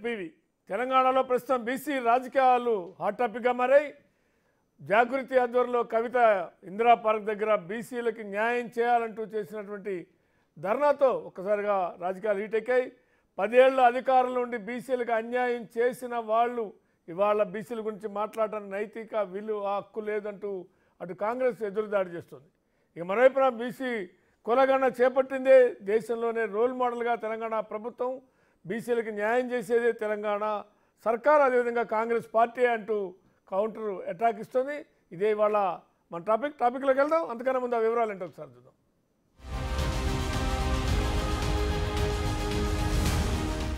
PV తెలంగాణలో ప్రస్తుతం BC రాజకీయాలు హాట్ టాపిక్గా మారాయి. జాగృతి ఆధ్వర్యంలో కవిత ఇందిరా పార్క్ దగ్గర బీసీలకి న్యాయం చేయాలంటూ చేసినటువంటి ధర్నాతో ఒక్కసారిగా రాజకీయాలు హీటెక్కాయి. 10 ఏళ్ల అధికారంలో ఉండి బీసీలకు అన్యాయం చేసిన వాళ్ళు ఇవాళ బీసీల గురించి మాట్లాడడానికి నైతిక విలువ హక్కు లేదంటూ అటు కాంగ్రెస్ ఎదురుదాడి చేస్తుంది. ఇక మరోవైపున బీసీ కులగణన చేపట్టిందే దేశంలోనే రోల్ మోడల్గా తెలంగాణ ప్రభుత్వం, బీసీలకు న్యాయం చేసేదే తెలంగాణ సర్కార్, అదేవిధంగా కాంగ్రెస్ పార్టీ అంటూ కౌంటర్ అటాక్ ఇస్తుంది. ఇదే ఇవాళ మన టాపిక్లోకి వెళ్దాం. అంతకన్నా ముందు ఆ వివరాలు ఏంటో ఒకసారి చూద్దాం.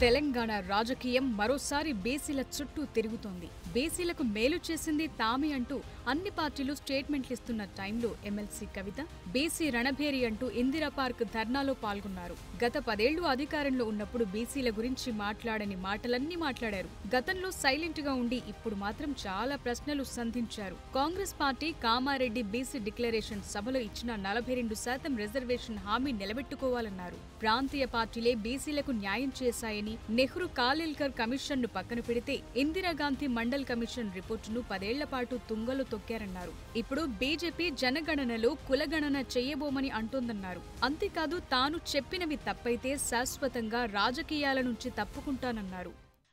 తెలంగాణ రాజకీయం మరోసారి బీసీల చుట్టూ తిరుగుతోంది. బీసీలకు మేలు చేసింది తామే అంటూ అన్ని పార్టీలు స్టేట్మెంట్లు ఇస్తున్న టైంలో ఎమ్మెల్సీ కవిత బీసీ రణభేరి అంటూ ఇందిరా పార్క్ ధర్నాలో పాల్గొన్నారు. గత 10 ఏళ్లు అధికారంలో ఉన్నప్పుడు బీసీల గురించి మాట్లాడని మాటలన్నీ మాట్లాడారు. గతంలో సైలెంట్ గా ఉండి ఇప్పుడు మాత్రం చాలా ప్రశ్నలు సంధించారు. Congress party Kamareddy BC declaration సభలో ఇచ్చిన 42% రిజర్వేషన్ హామీ నిలబెట్టుకోవాలన్నారు. ప్రాంతీయ పార్టీలే బీసీలకు న్యాయం చేశాయని, నెహ్రూ కాలేల్కర్ కమిషన్ ను పక్కన పెడితే ఇందిరాగాంధీ మండల్ కమిషన్ రిపోర్టును 10 ఏళ్ల పాటు తుంగలో తొక్కారన్నారు. ఇప్పుడు బీజేపీ జనగణనలో కులగణన చేయబోమని అంటోందన్నారు. అంతేకాదు తాను చెప్పినవి తప్పైతే శాశ్వతంగా రాజకీయాల నుంచి తప్పుకుంటానన్నారు.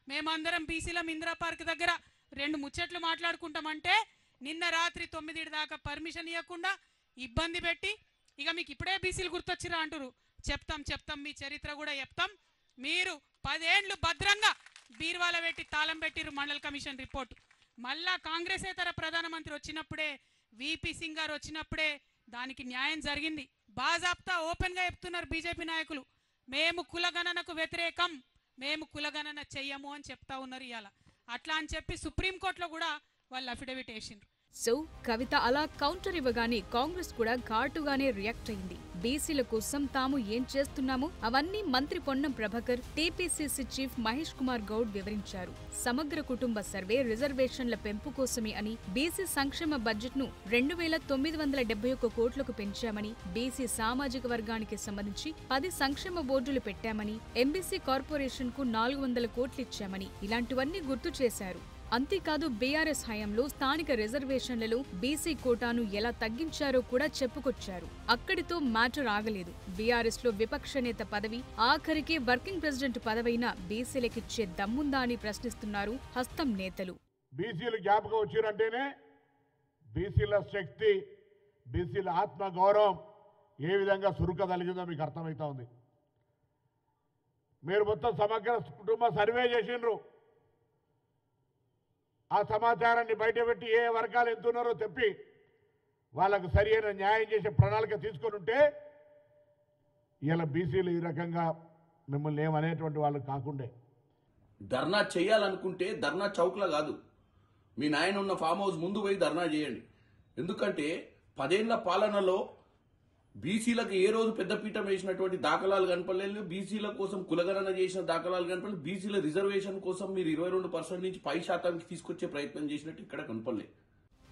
మేమందరం బీసీలం ఇందిరా పార్క్ దగ్గర 2 ముచ్చట్లు మాట్లాడుకుంటామంటే నిన్న రాత్రి 9 దాకా పర్మిషన్ ఇవ్వకుండా ఇబ్బంది పెట్టి ఇక మీకు ఇప్పుడే బీసీలు గుర్తొచ్చిరా అంటారు. చెప్తాం మీ చరిత్ర కూడా చెప్తాం. మీరు 10 ఏళ్లు భద్రంగా బీర్వాల పెట్టి తాళం పెట్టిరు మండల్ కమిషన్ రిపోర్టు. మళ్ళా కాంగ్రెసేతర ప్రధానమంత్రి వచ్చినప్పుడే, విపి సింగ్ గారు వచ్చినప్పుడే దానికి న్యాయం జరిగింది. బాజాప్తా ఓపెన్గా చెప్తున్నారు బీజేపీ నాయకులు. మేము కులగణనకు వ్యతిరేకం, మేము కులగణన చెయ్యము అని చెప్తా ఉన్నారు ఇవాళ. అట్లా అని చెప్పి సుప్రీంకోర్టులో కూడా వాళ్ళు అఫిడవిట్ వేసిండ్రు. సో కవిత అలా కౌంటర్ ఇవ్వగానే కాంగ్రెస్ కూడా ఘాటుగానే రియాక్ట్ అయింది. బీసీల కోసం తాము ఏం చేస్తున్నామో అవన్నీ మంత్రి పొన్నం ప్రభాకర్, టీపీసీసీ చీఫ్ మహేష్ కుమార్ గౌడ్ వివరించారు. సమగ్ర కుటుంబ సర్వే రిజర్వేషన్ల పెంపు కోసమే అని, బీసీ సంక్షేమ బడ్జెట్ ను 2971 కోట్లకు పెంచామని, బీసీ సామాజిక వర్గానికి సంబంధించి 10 సంక్షేమ బోర్డులు పెట్టామని, ఎంబీసీ కార్పొరేషన్ కు 400 కోట్లిచ్చామని ఇలాంటివన్నీ గుర్తు చేశారు. అంతేకాదు బీఆర్ఎస్ హయాంలో స్థానిక రిజర్వేషన్లలో బీసీ కోటాను ఎలా తగ్గించారో కూడా చెప్పుకొచ్చారు. అక్కడితో మ్యాటర్ ఆగలేదు. బీఆర్ఎస్ లో విపక్ష నేత పదవి, ఆఖరికి వర్కింగ్ ప్రెసిడెంట్ పదవైనా బీసీలకిచ్చే దమ్ముందా అని ప్రశ్నిస్తున్నారు హస్తం నేతలు. బీసీలు జ్ఞాపకం వచ్చారంటేనే బీసీల శక్తి, బీసీల ఆత్మ గౌరవం ఏ విధంగా సురుకదలిగిందో మీకు అర్థమవుతా ఉంది. మీరు మొత్తం సమగ్ర కుటుంబ సర్వే చేసిండ్రు. ఆ సమాచారాన్ని బయటపెట్టి ఏ వర్గాలు ఎంతున్నారో చెప్పి వాళ్ళకు సరి అయిన న్యాయం చేసే ప్రణాళిక తీసుకొని ఉంటే ఇలా బీసీలు ఈ రకంగా మిమ్మల్ని ఏమనేటువంటి వాళ్ళు కాకుండే. ధర్నా చేయాలనుకుంటే ధర్నా చౌక్లా కాదు, మీ నాయన ఉన్న ఫామ్ హౌస్ ముందు పోయి ధర్నా చేయండి. ఎందుకంటే 10 ఏళ్ల పాలనలో బీసీలకు ఏ రోజు పెద్దపీఠం వేసినటువంటి దాఖలాలు కనపడలేదు. బీసీల కోసం కులగణన చేసిన దాఖలాలు కనపడలేదు. బీసీల రిజర్వేషన్ కోసం మీరు 22% నుంచి 10% తీసుకొచ్చే ప్రయత్నం చేసినట్టు ఇక్కడ కనపడలేదు.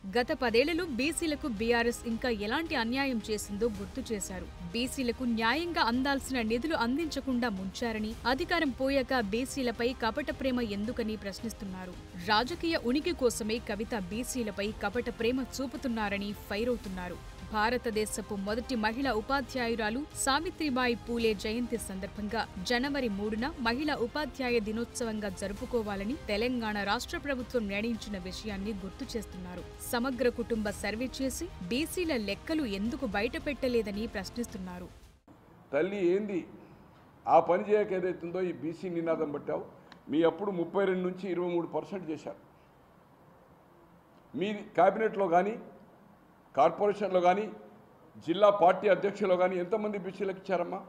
గత 10 ఏళ్లలో బీసీలకు బీఆర్ఎస్ ఇంకా ఎలాంటి అన్యాయం చేసిందో గుర్తు చేశారు. బీసీలకు న్యాయంగా అందాల్సిన నిధులు అందించకుండా ముంచారని, అధికారం పోయాక బీసీలపై కపట ప్రేమ ఎందుకని ప్రశ్నిస్తున్నారు. రాజకీయ ఉనికి కోసమే కవిత బీసీలపై కపట ప్రేమ చూపుతున్నారని ఫైర్ అవుతున్నారు. భారతదేశపు మొదటి మహిళా ఉపాధ్యాయురాలు సావిత్రిబాయి పూలే జయంతి సందర్భంగా జనవరి 3న మహిళా ఉపాధ్యాయ దినోత్సవంగా జరుపుకోవాలని తెలంగాణ రాష్ట్ర ప్రభుత్వం నిర్ణయించిన విషయాన్ని గుర్తు చేస్తున్నారు. సమగ్ర కుటుంబ సర్వే చేసి బీసీల లెక్కలు ఎందుకు బయటపెట్టలేదని ప్రశ్నిస్తున్నారు. తల్లి ఏంది ఆ పని చేయక ఏదైతుందో ఈ బీసీ నినాదం పట్టావు. మీ అప్పుడు 32 నుంచి 23% చేశారు. మీ క్యాబినెట్లో కానీ, కార్పొరేషన్లో కానీ, జిల్లా పార్టీ అధ్యక్షులు కానీ ఎంతమంది బీసీలకు ఇచ్చారమ్మా?